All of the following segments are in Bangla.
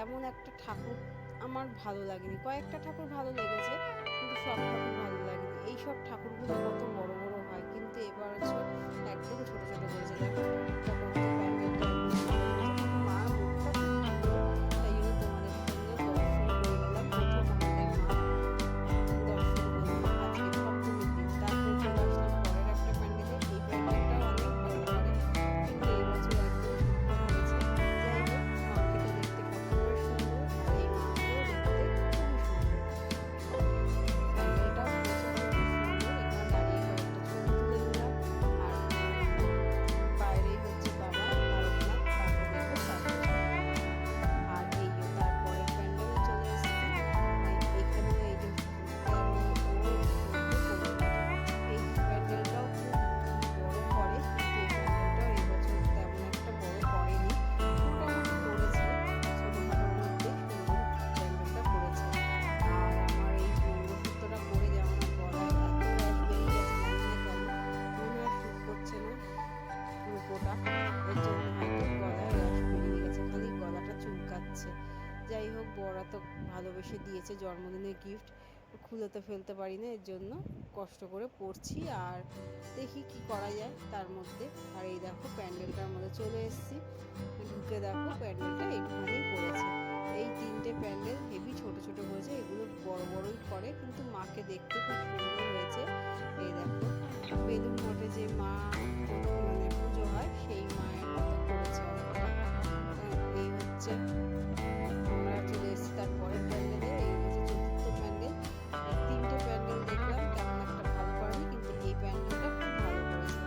তেমন একটা ঠাকুর আমার ভালো লাগেনি। কয়েকটা ঠাকুর ভালো লেগেছে, কিন্তু সব ঠাকুর ভালো লাগেনি। এই সব ঠাকুরগুলো কত বড় বড় হয়, কিন্তু এবার হচ্ছে একদম ছোট ছোট করেছে। দেখো ঠাকুরটা কত, প্যান্ডেলটা একদম ছোট করেছে, কিন্তু মার মুখটা খুব সুন্দর। তাই জন্য তোমাদের সঙ্গে দর্শন করে নিলাম। প্রথম আমাদের মা দর্শন করলাম আজকে সপ্তমীর দিন। তারপর চলে আসলাম পরের একটা প্যান্ডেলে। এই প্যান্ডেলটাও অনেক ভালো করে, কিন্তু এই বছর একদম ছোট্ট করেছে। যাই হোক, মাকে তো দেখতে কত করে সুন্দর, আর এই মাকেও দেখতে খুবই সুন্দর। প্যান্ডেলটাও করেছে খুবই সুন্দর। এখানে দাঁড়িয়ে কয়েকটা ছবি তুলে নিলাম। আর বাইরেই হচ্ছে বাবা তারকনাথ ঠাকুর দেখে তারপরে। আর এই যে তারপরের প্যান্ডেলে চলে এসেছি। এখানেও এই যে 13 এই প্যান্ডেলটাও খুব বড় করে, কিন্তু এই প্যান্ডেলটাও এই বছর তেমন একটা বড় করেনি, মোটামুটি করেছে ছোটোখাটোর মধ্যে সুন্দর প্যান্ডেলটা করেছে। আর আমার এই মঙ্গলসূত্রটা পরে যেমন গলায় এত র্যাশ বেরিয়ে গেছে, জানি না কেন, মনে হয় শ্যুট করছে না রূপোটা, এর জন্য হয়তো গলায় র্যাশ বেরিয়ে গেছে, খালি গলাটা চুলকাচ্ছে। যাই হোক, বড়রা তো ভালোবেসে দিয়েছে জন্মদিনের গিফট, খুলে তো ফেলতে পারি না, এর জন্য কষ্ট করে পড়ছি। আর দেখি কি করা যায় তার মধ্যে। আর এই দেখো প্যান্ডেলটার মধ্যে চলে এসেছি, ঢুকে দেখো প্যান্ডেলটা এইটুখানি করেছে। এই 3টে প্যান্ডেল হেভি ছোট ছোট করেছে, এগুলো বড় বড়ই করে, কিন্তু মাকে দেখতে খুব সুন্দর হয়েছে। এই দেখো বেলুন মঠে যে মা মানে পুজো হয়, সেই মায়ের মতো করেছে অনেকটা। এই হচ্ছে আমরা চলে এসেছি তারপরের প্যান্ডেলে। এই হচ্ছে চতুর্থ প্যান্ডেল। 3টে প্যান্ডেল দেখলাম, তেমন একটা ভালো করেনি, কিন্তু এই প্যান্ডেলটা খুব ভালো করেছে।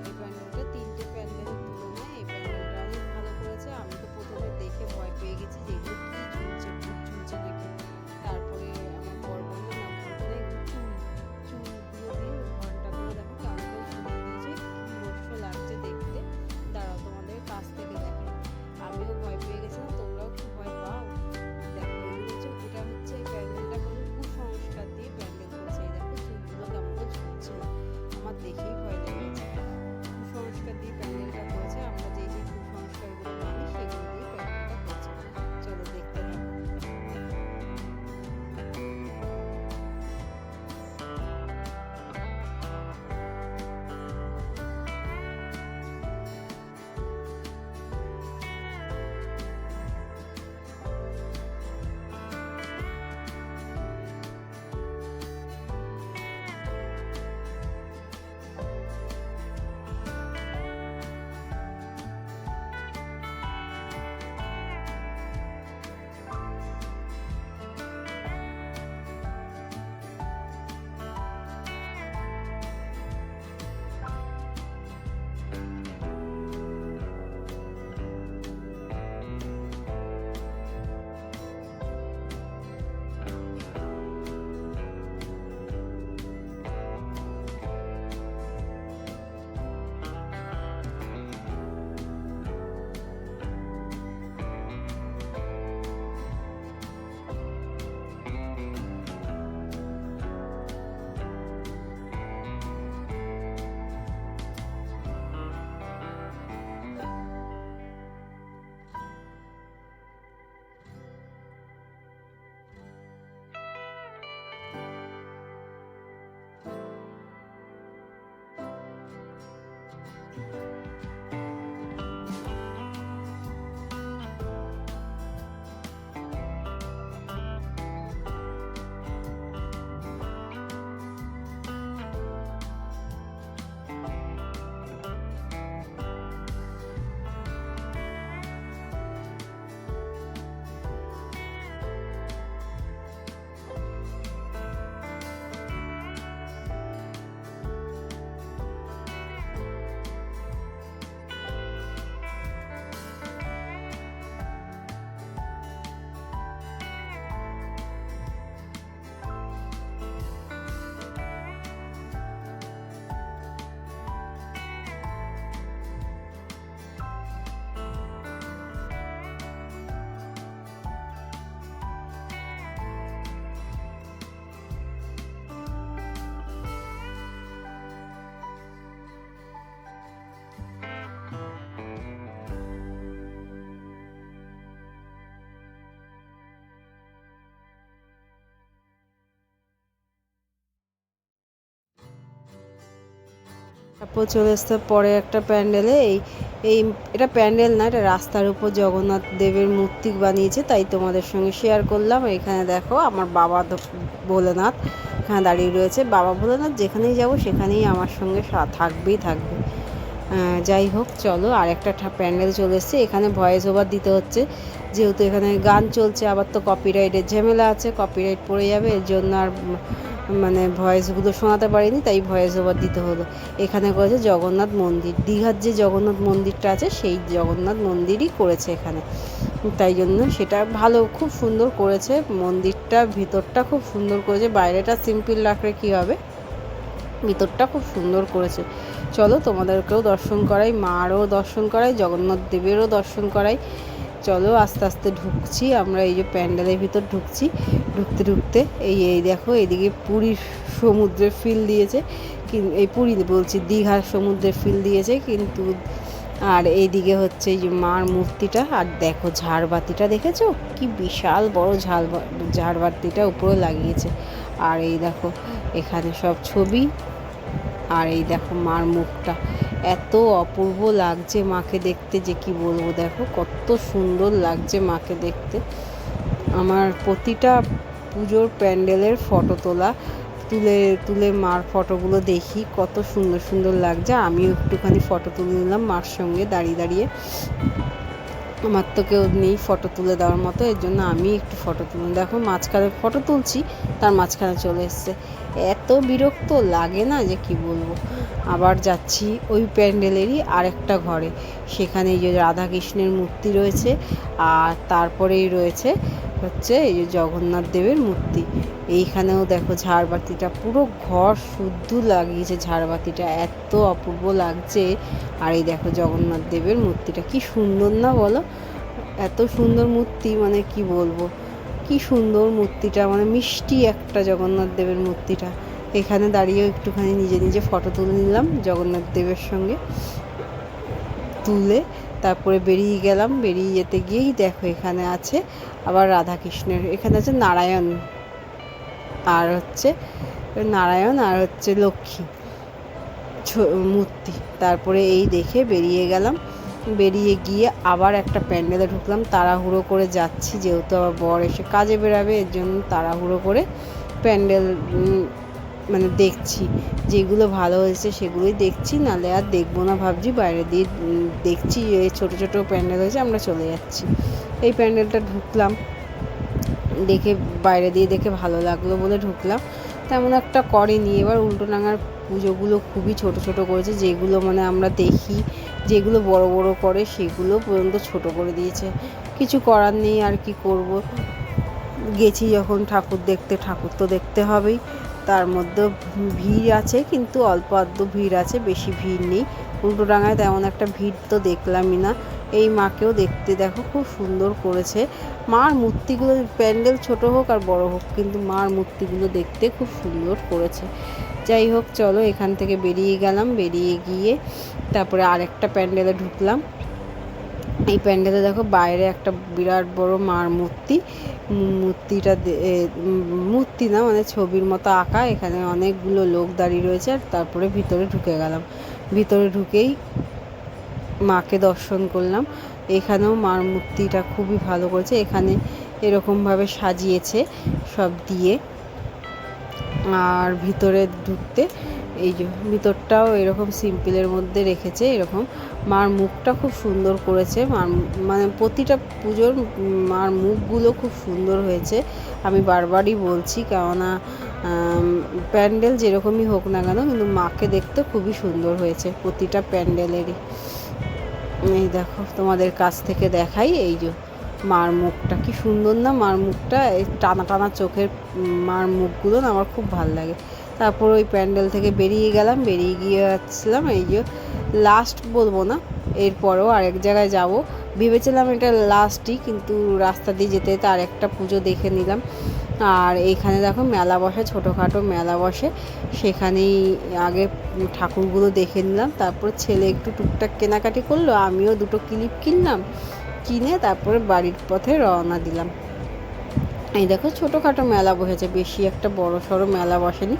এই প্যান্ডেলটা 3টে প্যান্ডেলের তুলনায় এই প্যান্ডেলটা অনেক ভালো করেছে। আমি তো প্রথমে দেখে ভয় পেয়ে গেছি যে এগুলো কী ঝুলছে, ভূত ঝুলছে নাকি। তারপরে আমার বর বললো না, ভূত নেই, চুলগুলো দিয়ে ঘন্টাগুলো দেখো কেমন করে ঝুলিয়ে দিয়েছে, কি রস্য লাগছে দেখতে। দাঁড়াও তোমাদের কাছ থেকে দেখে। আমিও ভয় পেয়ে গেছিলাম, তোমরাও কি ভয় পাও? দেখো এটা হচ্ছে এই প্যান্ডেলটা কোনো কুসংস্কার দিয়ে প্যান্ডেল করেছে। এই দেখো চুলগুলো কেমন করে ঝুলছে, আমার দেখেই ভয় লেগেছে। কুসংস্কার দিয়ে প্যান্ডেলটা করেছে, আমরা যে যে কুসংস্কারগুলো মানি সেগুলো দিয়ে প্যান্ডেলটা করেছে। চলো দেখতে থাকো। তারপর চলে আসতে পরে একটা প্যান্ডেলে এই এই এটা প্যান্ডেল না, এটা রাস্তার উপর জগন্নাথ দেবের মূর্তি বানিয়েছে, তাই তোমাদের সঙ্গে শেয়ার করলাম। এখানে দেখো আমার বাবা ভোলেনাথ এখানে দাঁড়িয়ে রয়েছে। বাবা ভোলেনাথ যেখানেই যাব সেখানেই আমার সঙ্গে থাকবেই থাকবে। যাই হোক, চলো আর একটা প্যান্ডেল চলে এসছে। এখানে ভয়েস ওভার দিতে হচ্ছে, যেহেতু এখানে গান চলছে, আবার তো কপিরাইটের ঝামেলা আছে, কপিরাইট পড়ে যাবে, এর জন্য আর মানে ভয়েসগুলো শোনাতে পারিনি, তাই ভয়েস ওভার দিতে হলো। এখানে করেছে জগন্নাথ মন্দির, দীঘার যে জগন্নাথ মন্দিরটা আছে সেই জগন্নাথ মন্দিরই করেছে এখানে, তাই জন্য সেটা ভালো, খুব সুন্দর করেছে মন্দিরটা, ভিতরটা খুব সুন্দর করেছে। বাইরেটা সিম্পল রাখলে কী হবে, ভিতরটা খুব সুন্দর করেছে। চলো তোমাদেরকেও দর্শন করাই, মারও দর্শন করাই, জগন্নাথ দেবেরও দর্শন করাই। চলো আস্তে আস্তে ঢুকছি আমরা, এই যে প্যান্ডেলের ভিতর ঢুকছি। ঢুকতে ঢুকতে এই দেখো, এদিকে পুরীর সমুদ্রের ফিল দিয়েছে, এই পুরী বলছি, দীঘার সমুদ্রের ফিল দিয়েছে কিন্তু। আর এইদিকে হচ্ছে এই যে মার মূর্তিটা, আর দেখো ঝাড়বাতিটা দেখেছো, কি বিশাল বড় ঝাড়বাতিটা উপরে লাগিয়েছে। আর এই দেখো এখানে সব ছবি, আর এই দেখো মার মুখটা এত অপূর্ব লাগছে মাকে দেখতে যে কি বলবো। দেখো কত সুন্দর লাগছে মাকে দেখতে। আমার প্রতিটা পুজোর প্যান্ডেলের ফটো তুলে তুলে মার ফটোগুলো দেখি, কত সুন্দর সুন্দর লাগছে। আমিও একটুখানি ফটো তুলে নিলাম মার সঙ্গে দাঁড়িয়ে দাঁড়িয়ে। আমার তো কেউ নেই ফটো তুলে দেওয়ার মতো, এর জন্য আমি একটু ফটো তুলে, দেখো মাঝখানে ফটো তুলছি, তার মাঝখানে চলে এসছে। এত বিরক্ত লাগে না যে কি বলবো। আবার যাচ্ছি ওই প্যান্ডেলেরই আরেকটা ঘরে, সেখানে এই যে রাধাকৃষ্ণের মূর্তি রয়েছে, আর তারপরেই রয়েছে হচ্ছে এই যে জগন্নাথ দেবের মূর্তি। এইখানেও দেখো ঝাড়বাতিটা পুরো ঘর শুদ্ধ লাগিয়েছে, ঝাড়বাতিটা এত অপূর্ব লাগছে। আর এই দেখো জগন্নাথ দেবের মূর্তিটা কি সুন্দর না বলো, এত সুন্দর মূর্তি, মানে কি বলবো, কি সুন্দর মূর্তিটা, মানে মিষ্টি একটা জগন্নাথ দেবের মূর্তিটা। এখানে দাঁড়িয়েও একটুখানি নিজে নিজে ফটো তুলে নিলাম জগন্নাথ দেবের সঙ্গে তুলে, তারপরে বেরিয়ে গেলাম। বেরিয়ে যেতে গিয়েই দেখো এখানে আছে আবার রাধাকৃষ্ণের, এখানে আছে নারায়ণ, আর হচ্ছে নারায়ণ আর হচ্ছে লক্ষ্মী মূর্তি। তারপরে এই দেখে বেরিয়ে গেলাম। বেরিয়ে গিয়ে আবার একটা প্যান্ডেলে ঢুকলাম, তাড়াহুড়ো করে যাচ্ছি, যেহেতু আবার বর এসে কাজে বেরাবে, এর জন্য তাড়াহুড়ো করে প্যান্ডেল মানে দেখছি, যেগুলো ভালো হয়েছে সেগুলোই দেখছি, নাহলে আর দেখবো না ভাবছি। বাইরে দিয়ে দেখছি ছোট ছোট প্যান্ডেল হয়েছে, আমরা চলে যাচ্ছি। এই প্যান্ডেলটা ঢুকলাম, দেখে বাইরে দিয়ে দেখে ভালো লাগলো বলে ঢুকলাম, তেমন একটা করেনি। এবার উল্টোডাঙার পুজোগুলো খুবই ছোট ছোট করেছে, যেগুলো মানে আমরা দেখি, যেগুলো বড় বড় করে সেগুলো পর্যন্ত ছোট করে দিয়েছে। কিছু করার নেই, আর কি করব, গেছি যখন ঠাকুর দেখতে, ঠাকুর তো দেখতে হবেই। তার মধ্যে ভিড় আছে, কিন্তু অল্প আধটু ভিড় আছে, বেশি ভিড় নেই। উল্টোডাঙায় তেমন একটা ভিড় তো দেখলামই না। এই মাকেও দেখতে দেখো খুব সুন্দর করেছে। মার মূর্তিগুলো, প্যান্ডেল ছোট হোক আর বড় হোক, কিন্তু মার মূর্তিগুলো দেখতে খুব সুন্দর করেছে। যাই হোক, চলো এখান থেকে বেরিয়ে গেলাম। বেরিয়ে গিয়ে তারপরে আরেকটা প্যান্ডেলে ঢুকলাম। এই প্যান্ডেলে দেখো বাইরে একটা বিরাট বড় মার মূর্তিটা মূর্তি না, মানে ছবির মতো আঁকা। এখানে অনেকগুলো লোক দাঁড়িয়ে রয়েছে, আর তারপরে ভিতরে ঢুকে গেলাম। ভিতরে ঢুকেই মাকে দর্শন করলাম। এখানেও মার মূর্তিটা খুবই ভালো করেছে, এখানে এরকমভাবে সাজিয়েছে সব দিয়ে। আর ভিতরে ঢুকতে এই যে ভিতরটাও এরকম সিম্পলের মধ্যে রেখেছে, এরকম মার মুখটা খুব সুন্দর করেছে। মার মানে প্রতিটা পুজোর মার মুখগুলো খুব সুন্দর হয়েছে, আমি বারবারই বলছি, কেননা প্যান্ডেল যেরকমই হোক না কেন, কিন্তু মাকে দেখতে খুবই সুন্দর হয়েছে প্রতিটা প্যান্ডেলেরই। এই দেখো তোমাদের কাছ থেকে দেখাই, এই যে মার মুখটা কি সুন্দর না, মার মুখটা টানা টানা চোখের মার মুখগুলো না আমার খুব ভালো লাগে। তারপর ওই প্যান্ডেল থেকে বেরিয়ে গেলাম, বেরিয়ে গিয়ে যাচ্ছিলাম, এই যে লাস্ট বলবো না, এরপরেও আরেক জায়গায় যাব ভেবেছিলাম, এটা লাস্টই, কিন্তু রাস্তা দিয়ে যেতে যেতে আরেকটা পুজো দেখে নিলাম। আর এইখানে দেখো মেলা বসে, ছোটোখাটো মেলা বসে, সেখানেই আগে ঠাকুরগুলো দেখে নিলাম। তারপর ছেলে একটু টুকটাক কেনাকাটি করলো, আমিও দুটো ক্লিপ কিনলাম, কিনে তারপরে বাড়ির পথে রওনা দিলাম। এই দেখো ছোটোখাটো মেলা বসেছে, বেশি একটা বড় সড়ো মেলা বসেনি।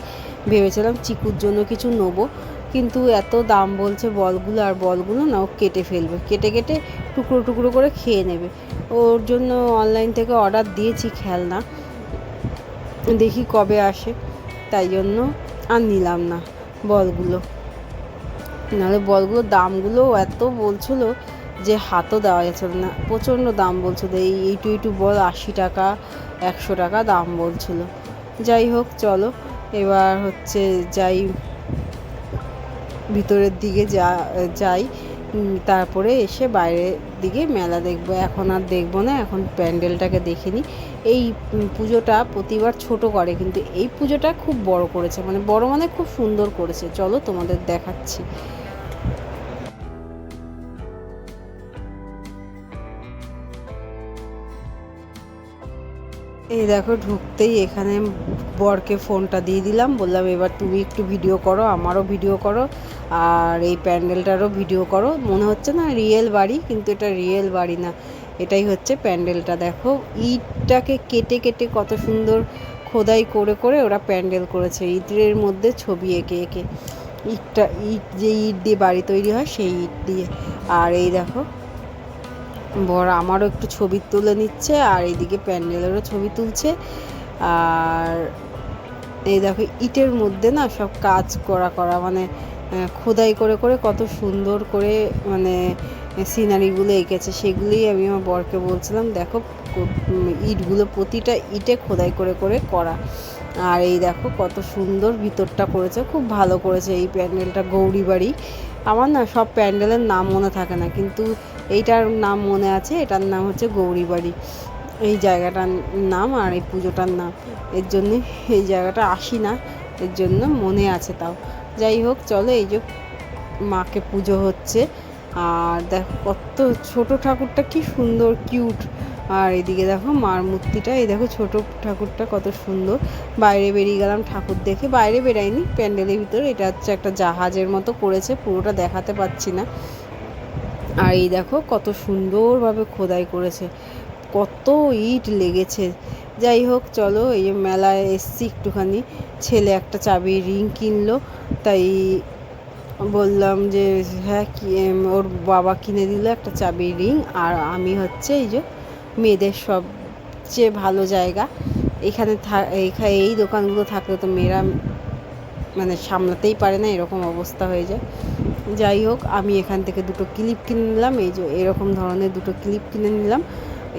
ভেবেছিলাম চিকুর জন্য কিছু নেবো, কিন্তু এত দাম বলছে বলগুলো, আর বলগুলো না ও কেটে ফেলবে, কেটে কেটে টুকরো টুকরো করে খেয়ে নেবে। ওর জন্য অনলাইন থেকে অর্ডার দিয়েছি খেলনা, দেখি কবে আসে, তাই জন্য আর নিলাম না বলগুলো। নাহলে বলগুলোর দামগুলো এত বলছিল যে হাতও দেওয়া যাচ্ছিল না, প্রচণ্ড দাম বলছিল। এই ইটু ইটু বল 80 টাকা 100 টাকা দাম বলছিল। যাই হোক চলো এবার হচ্ছে যাই ভিতরের দিকে যাই, তারপরে এসে বাইরের দিকে মেলা দেখবো। এখন আর দেখবো না, এখন প্যান্ডেলটাকে দেখে নিই। এই পুজোটা প্রতিবার ছোট করে, কিন্তু এই পুজোটা খুব বড় করেছে, মানে বড় মানে খুব সুন্দর করেছে। চলো তোমাদের দেখাচ্ছি। এই দেখো ঢুকতেই এখানে বরকে ফোনটা দিয়ে দিলাম, বললাম এবার তুমি একটু ভিডিও করো, আমারও ভিডিও করো, আর এই প্যান্ডেলটারও ভিডিও করো। মনে হচ্ছে না রিয়েল বাড়ি, কিন্তু এটা রিয়েল বাড়ি না, এটাই হচ্ছে প্যান্ডেলটা। দেখো ইটটাকে কেটে কেটে কত সুন্দর খোদাই করে করে ওরা প্যান্ডেল করেছে, ইটের মধ্যে ছবি এঁকে এঁকে। ইট যে ইট দিয়ে বাড়ি তৈরি হয় সেই ইট দিয়ে। আর এই দেখো বর আমারও একটু ছবি তুলে নিচ্ছে, আর এইদিকে প্যান্ডেলেরও ছবি তুলছে। আর এই দেখো ইটের মধ্যে না সব কাজ করা মানে খোদাই করে করে কত সুন্দর করে মানে সিনারিগুলো এঁকেছে, সেগুলোই আমি আমার বরকে বলছিলাম দেখো ইটগুলো প্রতিটা ইটে খোদাই করে করে করা। আর এই দেখো কত সুন্দর ভিতরটা করেছে, খুব ভালো করেছে এই প্যান্ডেলটা। গৌরী বাড়ি, আমার না সব প্যান্ডেলের নাম মনে থাকে না, কিন্তু এইটার নাম মনে আছে, এটার নাম হচ্ছে গৌরী বাড়ি এই জায়গাটার নাম, আর এই পুজোটার নাম। এর জন্যে এই জায়গাটা আসি না, এর জন্য মনে আছে তাও। যাই হোক চলো, এই যে মাকে পুজো হচ্ছে, আর দেখো কত ছোট ঠাকুরটা কি সুন্দর কিউট। আর এদিকে দেখো মার মূর্তিটা, এই দেখো ছোট ঠাকুরটা কত সুন্দর। বাইরে বেরিয়ে গেলাম ঠাকুর দেখে, বাইরে বেরাইনি প্যান্ডেলের ভিতরে। এটা হচ্ছে একটা জাহাজের মতো করেছে, পুরোটা দেখাতে পাচ্ছি না। আর এই দেখো কত সুন্দরভাবে খোদাই করেছে, কত ইট লেগেছে। যাই হোক চলো, এই যে মেলায় এসছি একটুখানি, ছেলে একটা চাবির রিং কিনলো, তাই বললাম যে হ্যাঁ ওর বাবা কিনে দিল একটা চাবির রিং। আর আমি হচ্ছে এই যে মেয়েদের সবচেয়ে ভালো জায়গা, এখানে এই দোকানগুলো থাকলে তো মেয়েরা মানে সামলাতেই পারে না, এরকম অবস্থা হয়ে যায়। যাই হোক আমি এখান থেকে দুটো ক্লিপ কিনে নিলাম, এই যে এরকম ধরনের দুটো ক্লিপ কিনে নিলাম,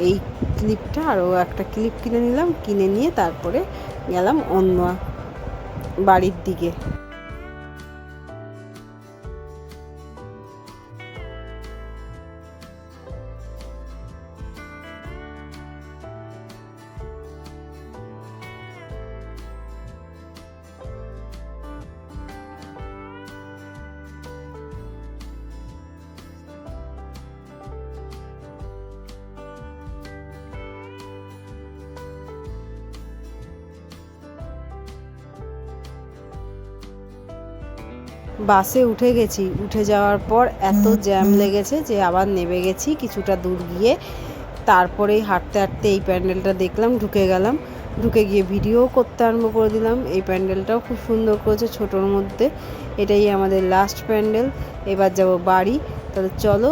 এই ক্লিপটা আরও একটা ক্লিপ কিনে নিলাম, কিনে নিয়ে তারপরে গেলাম অন্য বাড়ির দিকে। বাসে উঠে গেছি, উঠে যাওয়ার পর এত জ্যাম লেগেছে যে আবার নেমে গেছি কিছুটা দূর গিয়ে। তারপরেই হাঁটতে হাঁটতে এই প্যান্ডেলটা দেখলাম, ঢুকে গেলাম, ঢুকে গিয়ে ভিডিও করতে আরম্ভ করে দিলাম। এই প্যান্ডেলটাও খুব সুন্দর করেছে ছোটোর মধ্যে। এটাই আমাদের লাস্ট প্যান্ডেল, এবার যাব বাড়ি। তাহলে চলো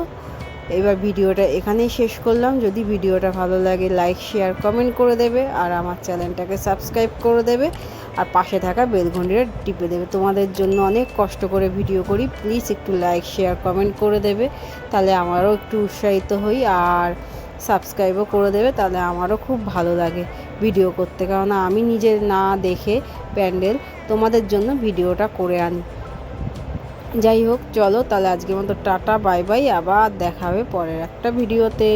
এবার ভিডিওটা এখানেই শেষ করলাম। যদি ভিডিওটা ভালো লাগে লাইক শেয়ার কমেন্ট করে দেবে, আর আমার চ্যানেলটাকে সাবস্ক্রাইব করে দেবে, আর পাশে থাকা বেল ঘন্টিটা টিপে দেবে। তোমাদের জন্য অনেক কষ্ট করে ভিডিও করি, প্লিজ একটু লাইক শেয়ার কমেন্ট করে দেবে, তাহলে আমারও একটু উৎসাহিত হই। আর সাবস্ক্রাইবও করে দেবে, তাহলে আমারও খুব ভালো লাগে ভিডিও করতে, কেননা আমি নিজে না দেখে প্যান্ডেল তোমাদের জন্য ভিডিওটা করে আনি। যাই হোক চলো তাহলে আজকের মতো টাটা বাই বাই, আবার দেখা হবে পরের একটা ভিডিওতে।